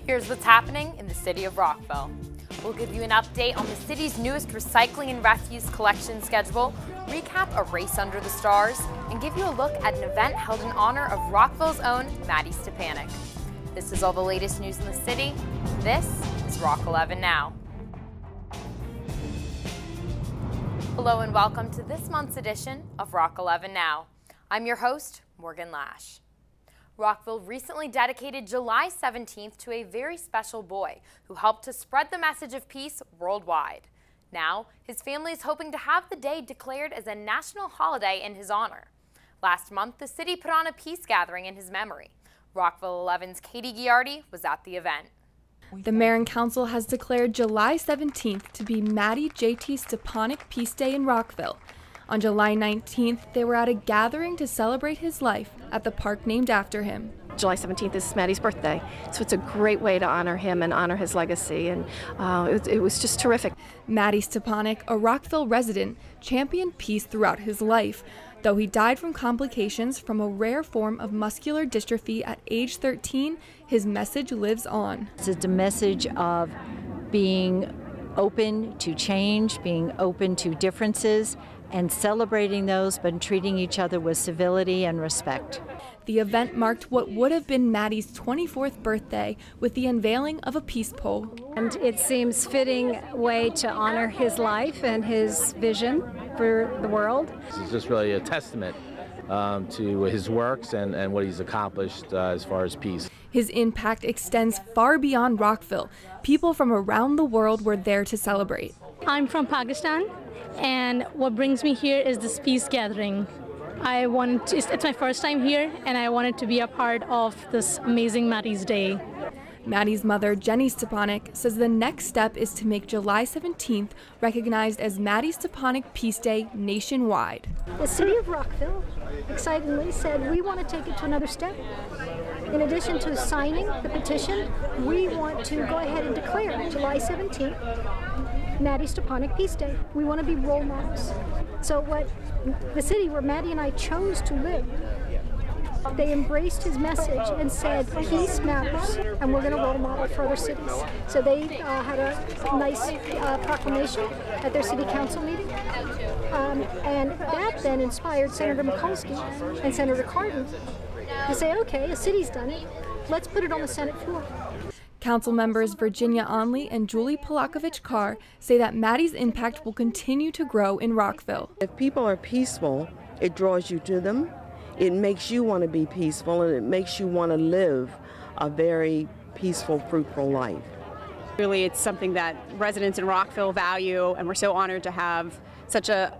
Here's what's happening in the city of Rockville. We'll give you an update on the city's newest recycling and refuse collection schedule, recap a race under the stars, and give you a look at an event held in honor of Rockville's own Matties to Panic. This is all the latest news in the city. This is Rock 11 Now. Hello and welcome to this month's edition of Rock 11 Now. I'm your host, Morgan Lash. Rockville recently dedicated July 17th to a very special boy who helped to spread the message of peace worldwide. Now, his family is hoping to have the day declared as a national holiday in his honor. Last month, the city put on a peace gathering in his memory. Rockville 11's Katie Giardi was at the event. The Mayor and Council has declared July 17th to be Mattie J.T. Stepanek Peace Day in Rockville. On July 19th, they were at a gathering to celebrate his life at the park named after him. July 17th is Mattie's birthday, so it's a great way to honor him and honor his legacy, and it was just terrific. Mattie Stepanek, a Rockville resident, championed peace throughout his life. Though he died from complications from a rare form of muscular dystrophy at age 13, his message lives on. It's a message of being open to change, being open to differences, and celebrating those, but treating each other with civility and respect. The event marked what would have been Mattie's 24th birthday with the unveiling of a peace pole. And it seems fitting way to honor his life and his vision for the world. It's just really a testament to his works and what he's accomplished as far as peace. His impact extends far beyond Rockville. People from around the world were there to celebrate. I'm from Pakistan, and what brings me here is this peace gathering. It's my first time here, and I wanted to be a part of this amazing Mattie's Day. Mattie's mother, Jenny Stepanek, says the next step is to make July 17th recognized as Mattie Stepanek Peace Day nationwide. The City of Rockville excitingly said we want to take it to another step. In addition to signing the petition, we want to go ahead and declare July 17th Mattie Stepanek Peace Day. We want to be role models. So what the city where Mattie and I chose to live, they embraced his message and said peace matters, and we're going to role model for other cities. So they had a nice proclamation at their city council meeting, and that then inspired Senator Mikulski and Senator Cardin to say, okay, a city's done it, let's put it on the Senate floor. Council members Virginia Onley and Julie Polakovich-Carr say that Mattie's impact will continue to grow in Rockville. If people are peaceful, it draws you to them. It makes you want to be peaceful, and it makes you want to live a very peaceful, fruitful life. Really, it's something that residents in Rockville value, and we're so honored to have such a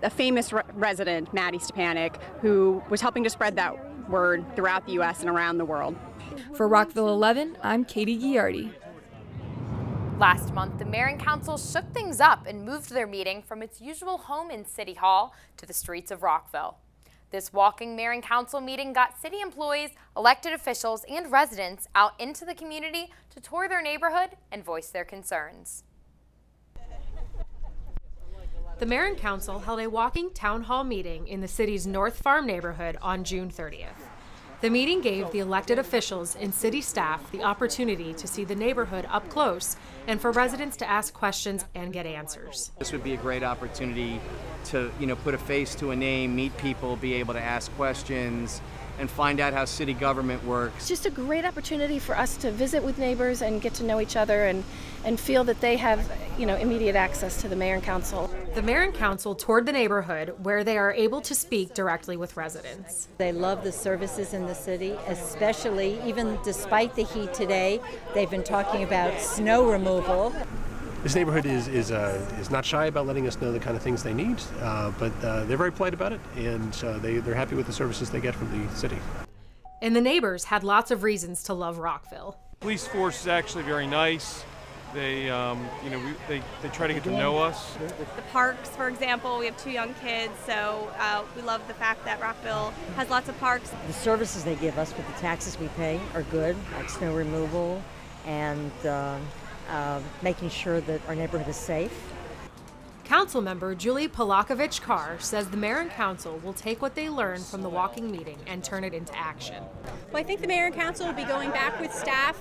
famous resident, Mattie Stepanek, who was helping to spread that word throughout the U.S. and around the world. For Rockville 11, I'm Katie Giardi. Last month, the Mayor and Council shook things up and moved their meeting from its usual home in City Hall to the streets of Rockville. This walking Mayor and Council meeting got city employees, elected officials, and residents out into the community to tour their neighborhood and voice their concerns. The Mayor and Council held a walking town hall meeting in the city's North Farm neighborhood on June 30th. The meeting gave the elected officials and city staff the opportunity to see the neighborhood up close and for residents to ask questions and get answers. This would be a great opportunity to, put a face to a name, meet people, be able to ask questions, and find out how city government works. It's just a great opportunity for us to visit with neighbors and get to know each other and feel that they have, immediate access to the Mayor and Council. The Mayor and Council toured the neighborhood where they are able to speak directly with residents. They love the services in the city, especially, even despite the heat today, they've been talking about snow removal. This neighborhood is not shy about letting us know the kind of things they need, but they're very polite about it, and they're happy with the services they get from the city. And the neighbors had lots of reasons to love Rockville. Police force is actually very nice. They, they try to get to know us. The parks, for example, we have 2 young kids, so we love the fact that Rockville has lots of parks. The services they give us with the taxes we pay are good, like snow removal and making sure that our neighborhood is safe. Councilmember Julie Polakovich-Carr says the mayor and council will take what they learned from the walking meeting and turn it into action. Well, I think the mayor and council will be going back with staff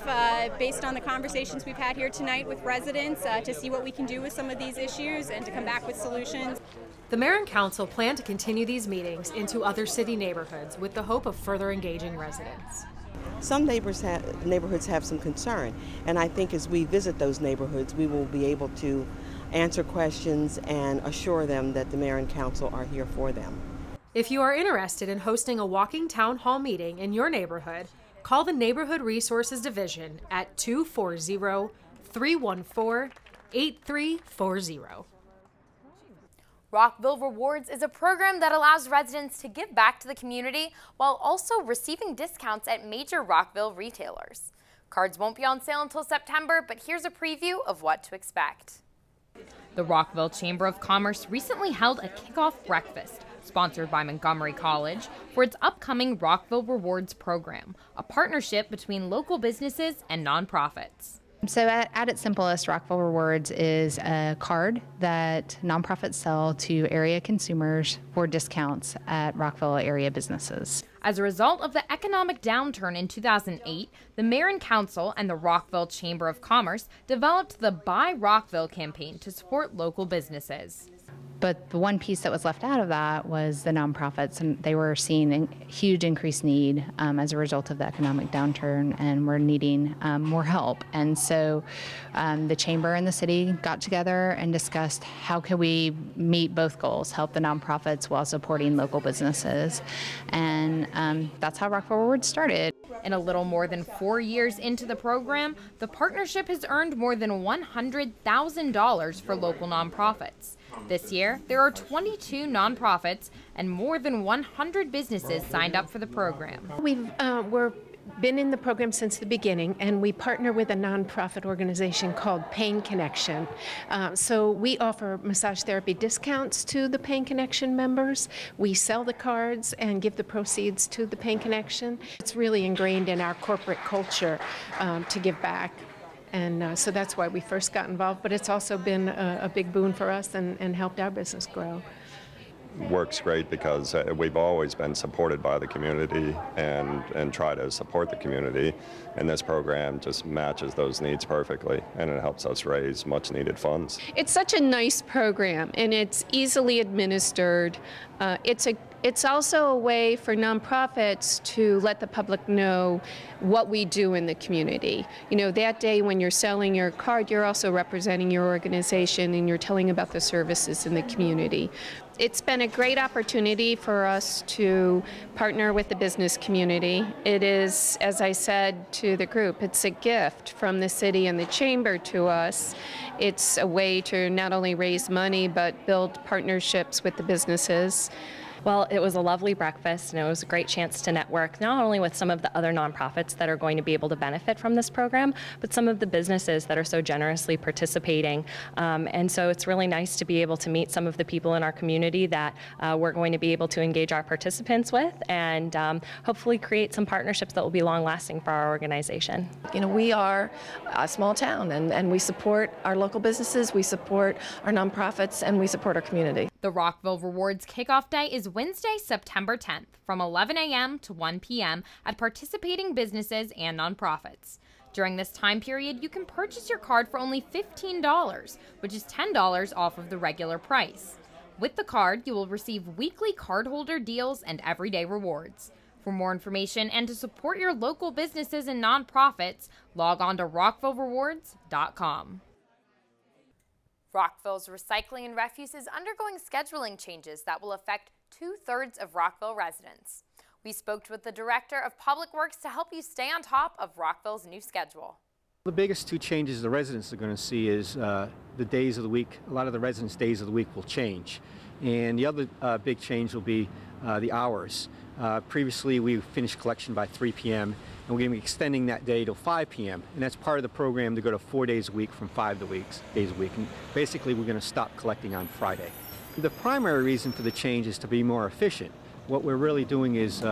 based on the conversations we've had here tonight with residents to see what we can do with some of these issues and to come back with solutions. The mayor and council plan to continue these meetings into other city neighborhoods with the hope of further engaging residents. Some neighborhoods have some concern, and I think as we visit those neighborhoods, we will be able to answer questions and assure them that the mayor and council are here for them. If you are interested in hosting a walking town hall meeting in your neighborhood, call the Neighborhood Resources Division at 240-314-8340. Rockville Rewards is a program that allows residents to give back to the community while also receiving discounts at major Rockville retailers. Cards won't be on sale until September, but here's a preview of what to expect. The Rockville Chamber of Commerce recently held a kickoff breakfast, sponsored by Montgomery College, for its upcoming Rockville Rewards program, a partnership between local businesses and nonprofits. So at its simplest, Rockville Rewards is a card that nonprofits sell to area consumers for discounts at Rockville area businesses. As a result of the economic downturn in 2008, the mayor and council and the Rockville Chamber of Commerce developed the Buy Rockville campaign to support local businesses. But the one piece that was left out of that was the nonprofits, and they were seeing a huge increased need as a result of the economic downturn, and were needing more help. And so the chamber and the city got together and discussed how could we meet both goals, help the nonprofits while supporting local businesses. And that's how Rockville Rewards started. In a little more than 4 years into the program, the partnership has earned more than $100,000 for local nonprofits. This year, there are 22 nonprofits and more than 100 businesses signed up for the program. We've been in the program since the beginning, and we partner with a nonprofit organization called Pain Connection. So we offer massage therapy discounts to the Pain Connection members. We sell the cards and give the proceeds to the Pain Connection. It's really ingrained in our corporate culture to give back. And so that's why we first got involved, but it's also been a big boon for us and helped our business grow. Works great because we've always been supported by the community and try to support the community, and this program just matches those needs perfectly, and it helps us raise much needed funds. It's such a nice program, and it's easily administered. It's also a way for nonprofits to let the public know what we do in the community. You know, that day when you're selling your card, you're also representing your organization and you're telling about the services in the community. It's been a great opportunity for us to partner with the business community. It is, as I said to the group, it's a gift from the city and the chamber to us. It's a way to not only raise money but build partnerships with the businesses. Well, it was a lovely breakfast, and it was a great chance to network not only with some of the other nonprofits that are going to be able to benefit from this program, but some of the businesses that are so generously participating. And so it's really nice to be able to meet some of the people in our community that we're going to be able to engage our participants with, and hopefully create some partnerships that will be long-lasting for our organization. You know, we are a small town, and we support our local businesses, we support our nonprofits, and we support our community. The Rockville Rewards Kickoff Day is Wednesday, September 10th from 11 a.m. to 1 p.m. at participating businesses and nonprofits. During this time period, you can purchase your card for only $15, which is $10 off of the regular price. With the card, you will receive weekly cardholder deals and everyday rewards. For more information and to support your local businesses and nonprofits, log on to rockvillerewards.com. Rockville's Recycling and Refuse is undergoing scheduling changes that will affect 2/3 of Rockville residents. We spoke with the Director of Public Works to help you stay on top of Rockville's new schedule. The biggest two changes the residents are going to see is the days of the week. A lot of the residents' days of the week will change. And the other big change will be the hours. Previously, we finished collection by 3 p.m. and we're going to be extending that day to 5 p.m. And that's part of the program to go to 4 days a week from 5 days a week. And basically, we're going to stop collecting on Friday. The primary reason for the change is to be more efficient. What we're really doing is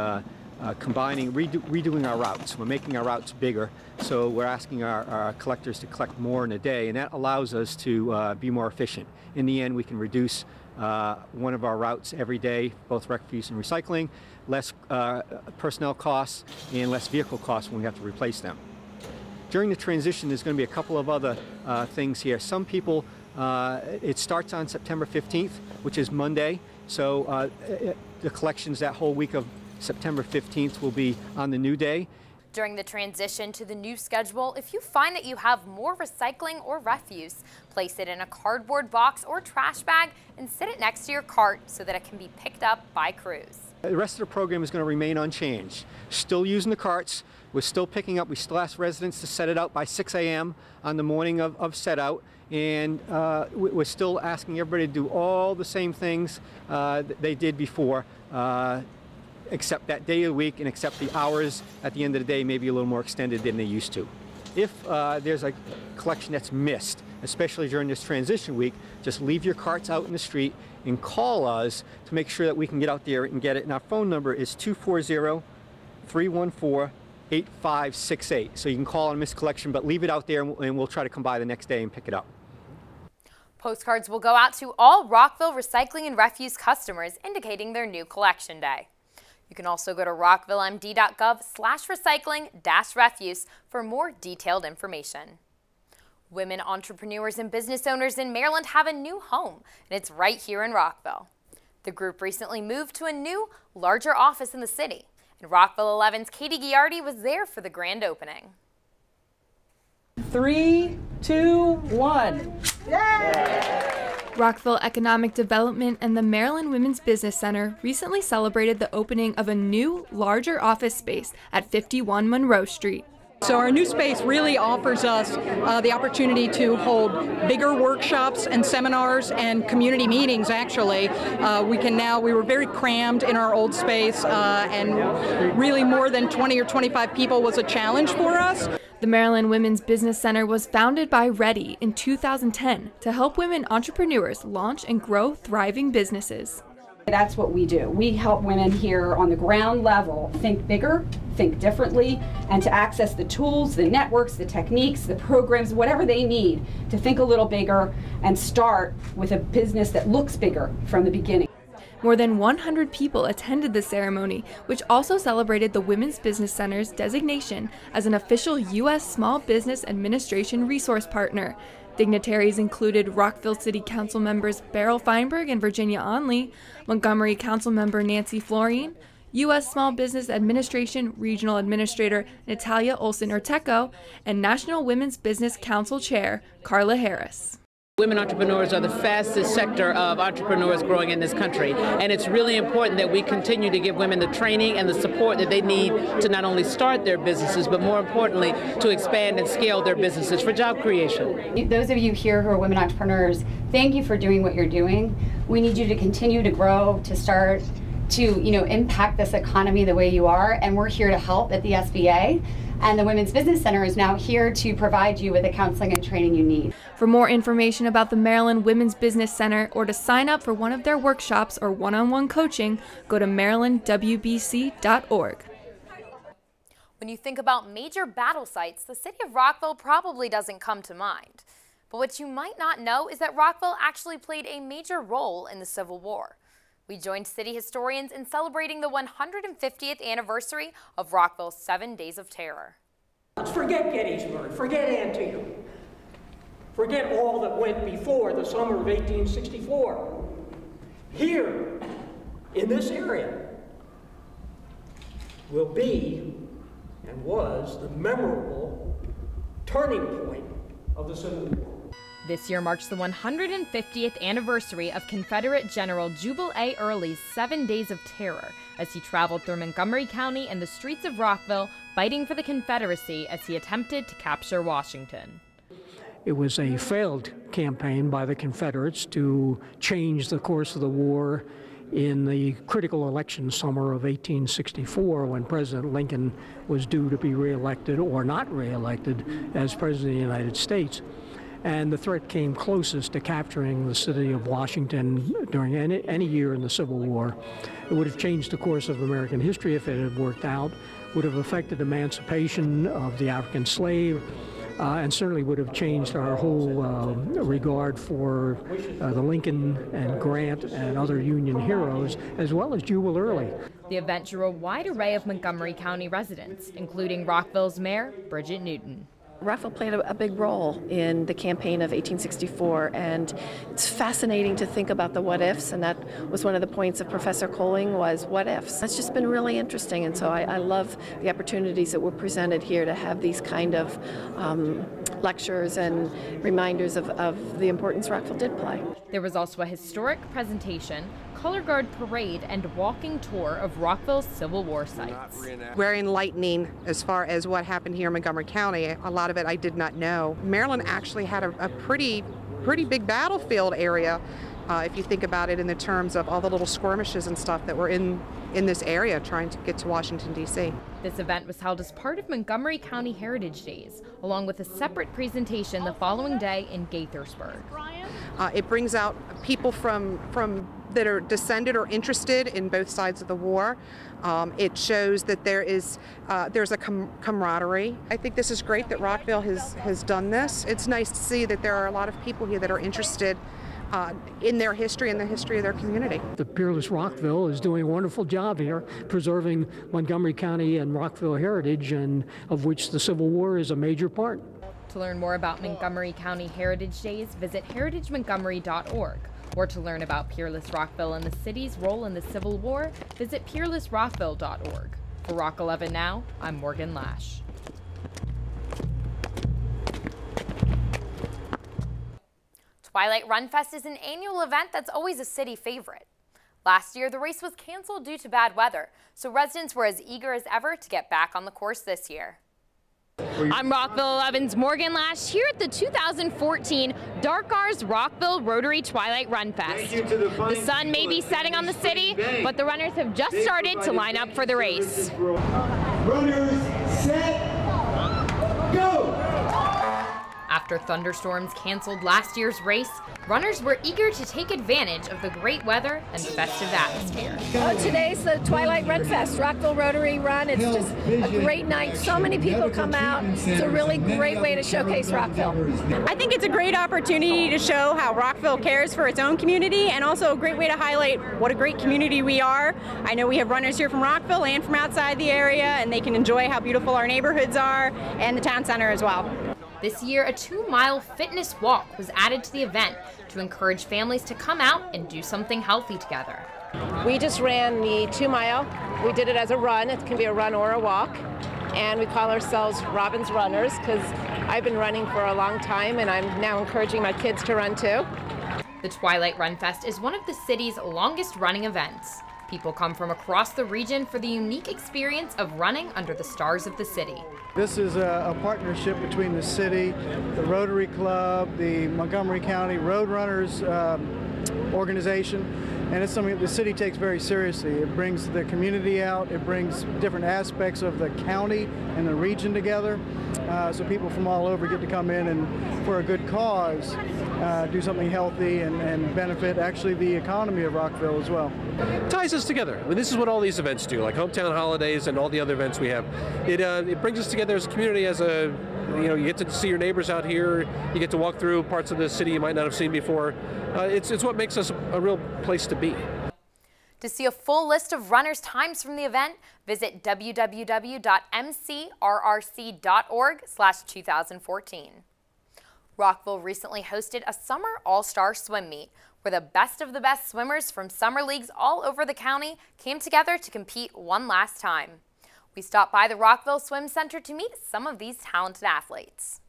redoing our routes. We're making our routes bigger, so we're asking our collectors to collect more in a day, and that allows us to be more efficient. In the end, we can reduce one of our routes every day, both refuse and recycling, less personnel costs and less vehicle costs when we have to replace them. During the transition, there's going to be a couple of other things here. Some people, it starts on September 15th, which is Monday, so the collections that whole week of September 15th will be on the new day. During the transition to the new schedule, if you find that you have more recycling or refuse, place it in a cardboard box or trash bag and sit it next to your cart so that it can be picked up by crews. The rest of the program is going to remain unchanged. Still using the carts, we're still picking up, we still ask residents to set it out by 6 a.m. on the morning of set out, and we're still asking everybody to do all the same things that they did before, except that day of the week and except the hours at the end of the day may be a little more extended than they used to. If there's a collection that's missed, especially during this transition week, just leave your carts out in the street and call us to make sure that we can get out there and get it. And our phone number is 240-314-8568. So you can call on a missed collection, but leave it out there and we'll try to come by the next day and pick it up. Postcards will go out to all Rockville Recycling and Refuse customers indicating their new collection day. You can also go to rockvillemd.gov/recycling-refuse for more detailed information. Women entrepreneurs and business owners in Maryland have a new home, and it's right here in Rockville. The group recently moved to a new, larger office in the city, and Rockville 11's Katie Giardi was there for the grand opening. 3, 2, 1. Yay! Rockville Economic Development and the Maryland Women's Business Center recently celebrated the opening of a new, larger office space at 51 Monroe Street. So our new space really offers us the opportunity to hold bigger workshops and seminars and community meetings, actually. We were very crammed in our old space, and really more than 20 or 25 people was a challenge for us. The Maryland Women's Business Center was founded by Reddy in 2010 to help women entrepreneurs launch and grow thriving businesses. That's what we do. We help women here on the ground level think bigger, think differently, and to access the tools, the networks, the techniques, the programs, whatever they need to think a little bigger and start with a business that looks bigger from the beginning. More than 100 people attended the ceremony, which also celebrated the Women's Business Center's designation as an official U.S. Small Business Administration resource partner. Dignitaries included Rockville City Council members Beryl Feinberg and Virginia Onley, Montgomery Council member Nancy Florine, U.S. Small Business Administration Regional Administrator Natalia Olson-Urteco, and National Women's Business Council Chair Carla Harris. Women entrepreneurs are the fastest sector of entrepreneurs growing in this country, and it's really important that we continue to give women the training and the support that they need to not only start their businesses, but more importantly, to expand and scale their businesses for job creation. Those of you here who are women entrepreneurs, thank you for doing what you're doing. We need you to continue to grow, to start to impact this economy the way you are, and we're here to help at the SBA. And the Women's Business Center is now here to provide you with the counseling and training you need. For more information about the Maryland Women's Business Center or to sign up for one of their workshops or one-on-one coaching, go to marylandwbc.org. When you think about major battle sites, the city of Rockville probably doesn't come to mind. But what you might not know is that Rockville actually played a major role in the Civil War. We joined city historians in celebrating the 150th anniversary of Rockville's 7 Days of Terror. Forget Gettysburg, forget Antietam, forget all that went before the summer of 1864. Here, in this area, will be and was the memorable turning point of the Civil War. This year marks the 150th anniversary of Confederate General Jubal A. Early's 7 Days of Terror as he traveled through Montgomery County and the streets of Rockville fighting for the Confederacy as he attempted to capture Washington. It was a failed campaign by the Confederates to change the course of the war in the critical election summer of 1864 when President Lincoln was due to be reelected or not reelected as President of the United States. and the threat came closest to capturing the city of Washington during any year in the Civil War. It would have changed the course of American history if it had worked out, would have affected emancipation of the African slave, and certainly would have changed our whole regard for the Lincoln and Grant and other Union heroes, as well as Jubal Early. The event drew a wide array of Montgomery County residents, including Rockville's Mayor, Bridget Newton. Rockville played a big role in the campaign of 1864, and it's fascinating to think about the what ifs, and that was one of the points of Professor Coling was what ifs. It's just been really interesting, and so I love the opportunities that were presented here to have these kind of lectures and reminders of the importance Rockville did play. There was also a historic presentation, color guard parade, and walking tour of Rockville's Civil War sites. Very enlightening as far as what happened here in Montgomery County. A lot of it I did not know. Maryland actually had a pretty big battlefield area, if you think about it in the terms of all the little skirmishes and stuff that were in this area trying to get to Washington, D.C. This event was held as part of Montgomery County Heritage Days, along with a separate presentation the following day in Gaithersburg. It brings out people from that are descended or interested in both sides of the war. It shows that there's a camaraderie. I think this is great that Rockville has done this. It's nice to see that there are a lot of people here that are interested in their history and the history of their community. The Peerless Rockville is doing a wonderful job here, preserving Montgomery County and Rockville heritage, and of which the Civil War is a major part. To learn more about Montgomery County Heritage Days, visit heritagemontgomery.org. Or to learn about Peerless Rockville and the city's role in the Civil War, visit peerlessrockville.org. For Rock 11 Now, I'm Morgan Lash. Twilight Run Fest is an annual event that's always a city favorite. Last year, the race was canceled due to bad weather, so residents were as eager as ever to get back on the course this year. I'm Rockville 11's Morgan Lash here at the 2014 Dark Hours Rockville Rotary Twilight Run Fest. The sun may be setting on the city, but the runners have just started to line up for the race. Runners, set, go! After thunderstorms canceled last year's race, runners were eager to take advantage of the great weather and festive atmosphere. Today's the Twilight Run Fest, Rockville Rotary Run. It's just a great night. So many people come out. It's a really great way to showcase Rockville. I think it's a great opportunity to show how Rockville cares for its own community, and also a great way to highlight what a great community we are. I know we have runners here from Rockville and from outside the area, and they can enjoy how beautiful our neighborhoods are and the town center as well. This year, a 2-mile fitness walk was added to the event to encourage families to come out and do something healthy together. We just ran the 2-mile. We did it as a run. It can be a run or a walk. And we call ourselves Robin's Runners because I've been running for a long time, and I'm now encouraging my kids to run too. The Twilight Run Fest is one of the city's longest running events. People come from across the region for the unique experience of running under the stars of the city. This is a partnership between the city, the Rotary Club, the Montgomery County Road Runners organization, and it's something that the city takes very seriously. It brings the community out, it brings different aspects of the county and the region together, so people from all over get to come in and, for a good cause, do something healthy and benefit actually the economy of Rockville as well. It ties us together. I mean, this is what all these events do, like hometown holidays and all the other events we have. It brings us together as a community. You get to see your neighbors out here. You get to walk through parts of the city you might not have seen before. It's what makes us a real place to be. To see a full list of runners' times from the event, visit www.mcrrc.org/2014. Rockville recently hosted a summer all-star swim meet, where the best of the best swimmers from summer leagues all over the county came together to compete one last time. We stopped by the Rockville Swim Center to meet some of these talented athletes.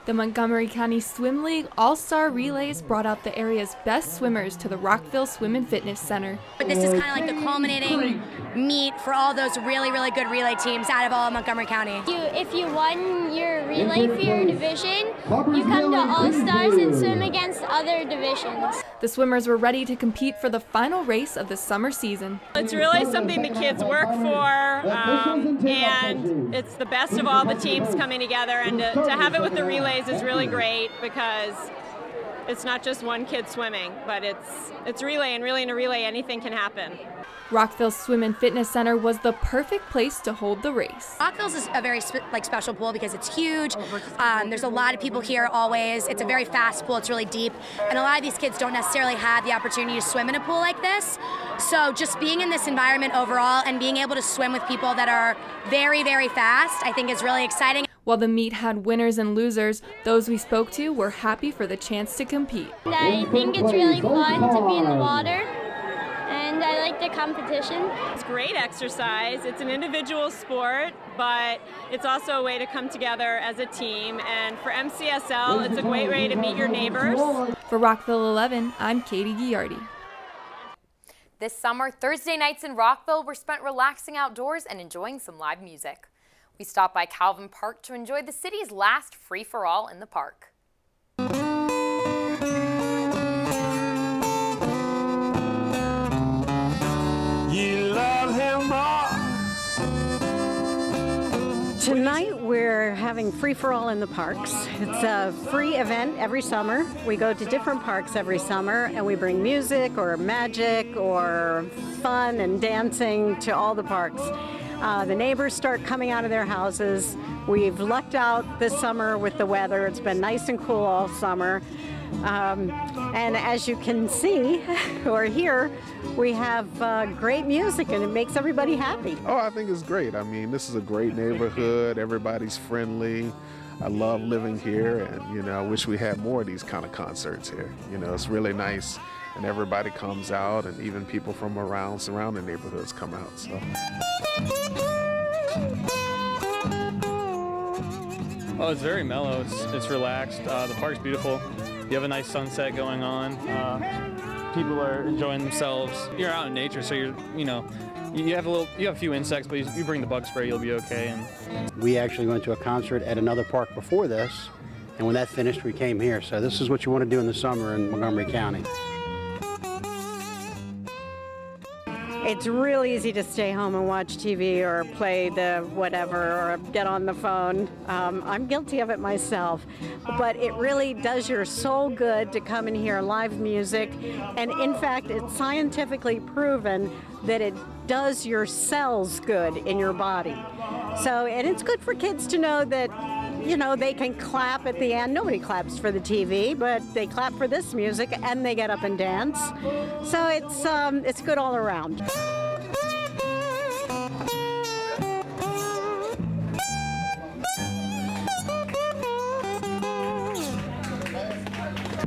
The Montgomery County Swim League All-Star Relays brought out the area's best swimmers to the Rockville Swim and Fitness Center. But this is kind of like the culminating meet for all those really, really good relay teams out of all of Montgomery County. If you won your relay for your division, you come to All-Stars and swim against other divisions. The swimmers were ready to compete for the final race of the summer season. It's really something the kids work for, and it's the best of all the teams coming together, and to have it with the relays is really great because it's not just one kid swimming, but it's relay, and really in a relay anything can happen. Rockville's Swim and Fitness Center was the perfect place to hold the race. Rockville's is a very special pool because it's huge. There's a lot of people here always. It's a very fast pool. It's really deep, and a lot of these kids don't necessarily have the opportunity to swim in a pool like this. So just being in this environment overall and being able to swim with people that are very, very fast, I think is really exciting. While the meet had winners and losers, those we spoke to were happy for the chance to compete. I think it's really fun to be in the water, and I like the competition. It's great exercise. It's an individual sport, but it's also a way to come together as a team. And for MCSL, it's a great way to meet your neighbors. For Rockville 11, I'm Katie Giardi. This summer, Thursday nights in Rockville were spent relaxing outdoors and enjoying some live music. We stopped by Calvin Park to enjoy the city's last free-for-all in the park. Tonight we're having free-for-all in the parks. It's a free event every summer. We go to different parks every summer and we bring music or magic or fun and dancing to all the parks. The neighbors start coming out of their houses. We've lucked out this summer with the weather. It's been nice and cool all summer. And as you can see or hear, we have great music and it makes everybody happy. Oh, I think it's great. I mean, this is a great neighborhood. Everybody's friendly. I love living here, and I wish we had more of these kind of concerts here. It's really nice, and everybody comes out, and even people from around surrounding neighborhoods come out. So. Oh, it's very mellow. It's relaxed. The park's beautiful. You have a nice sunset going on. People are enjoying themselves. You're out in nature, so you have a few insects, but you bring the bug spray, you'll be okay. And we actually went to a concert at another park before this, and when that finished, we came here. So this is what you want to do in the summer in Montgomery County. It's really easy to stay home and watch TV or play the whatever or get on the phone. I'm guilty of it myself, but it really does your soul good to come and hear live music. And in fact, it's scientifically proven that it does your cells good in your body. So, and it's good for kids to know that they can clap at the end. Nobody claps for the TV, but they clap for this music and they get up and dance. So it's good all around.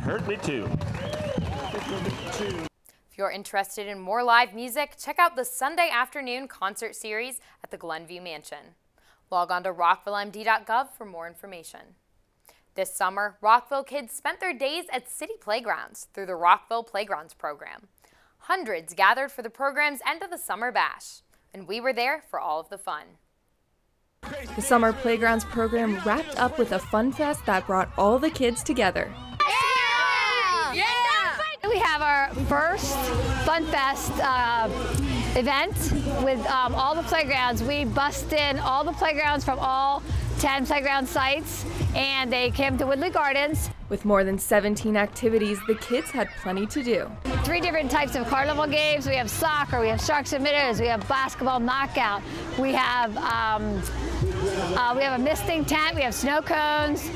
Hurt me too. If you're interested in more live music, check out the Sunday afternoon concert series at the Glenview Mansion. Log on to rockvillemd.gov for more information. This summer, Rockville kids spent their days at city playgrounds through the Rockville Playgrounds program. Hundreds gathered for the program's end of the summer bash, and we were there for all of the fun. The Summer Playgrounds program wrapped up with a fun fest that brought all the kids together. We have our first Fun Fest event with all the playgrounds. We bussed in all the playgrounds from all 10 playground sites, and they came to Woodley Gardens. With more than 17 activities, the kids had plenty to do. 3 different types of carnival games. We have soccer, we have sharks and minnows, we have basketball knockout, we have a misting tent, we have snow cones,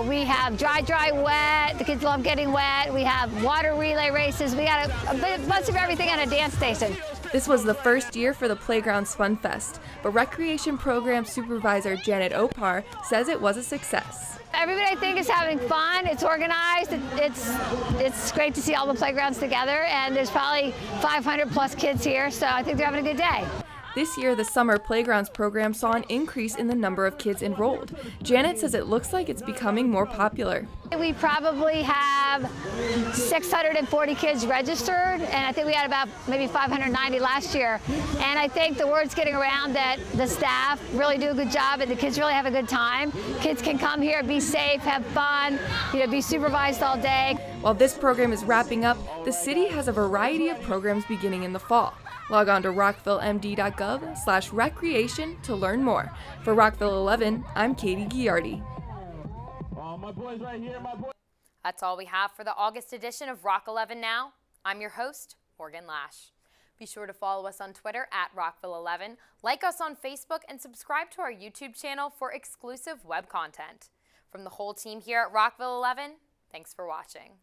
we have dry, wet. The kids love getting wet. We have water relay races. We got a bunch of everything at a dance station. This was the first year for the Playgrounds Fun Fest, but Recreation Program Supervisor Janet Opar says it was a success. Everybody, I think, is having fun. It's organized. It's great to see all the playgrounds together, and there's probably 500 plus kids here, so I think they're having a good day. This year, the Summer Playgrounds program saw an increase in the number of kids enrolled. Janet says it looks like it's becoming more popular. We probably have 640 kids registered, and I think we had about maybe 590 last year. And I think the word's getting around that the staff really do a good job and the kids really have a good time. Kids can come here, be safe, have fun, be supervised all day. While this program is wrapping up, the city has a variety of programs beginning in the fall. Log on to rockvillemd.gov/recreation to learn more. For Rockville 11, I'm Katie Giardi. That's all we have for the August edition of Rock 11 Now. I'm your host, Morgan Lash. Be sure to follow us on Twitter at Rockville11, like us on Facebook, and subscribe to our YouTube channel for exclusive web content. From the whole team here at Rockville 11, thanks for watching.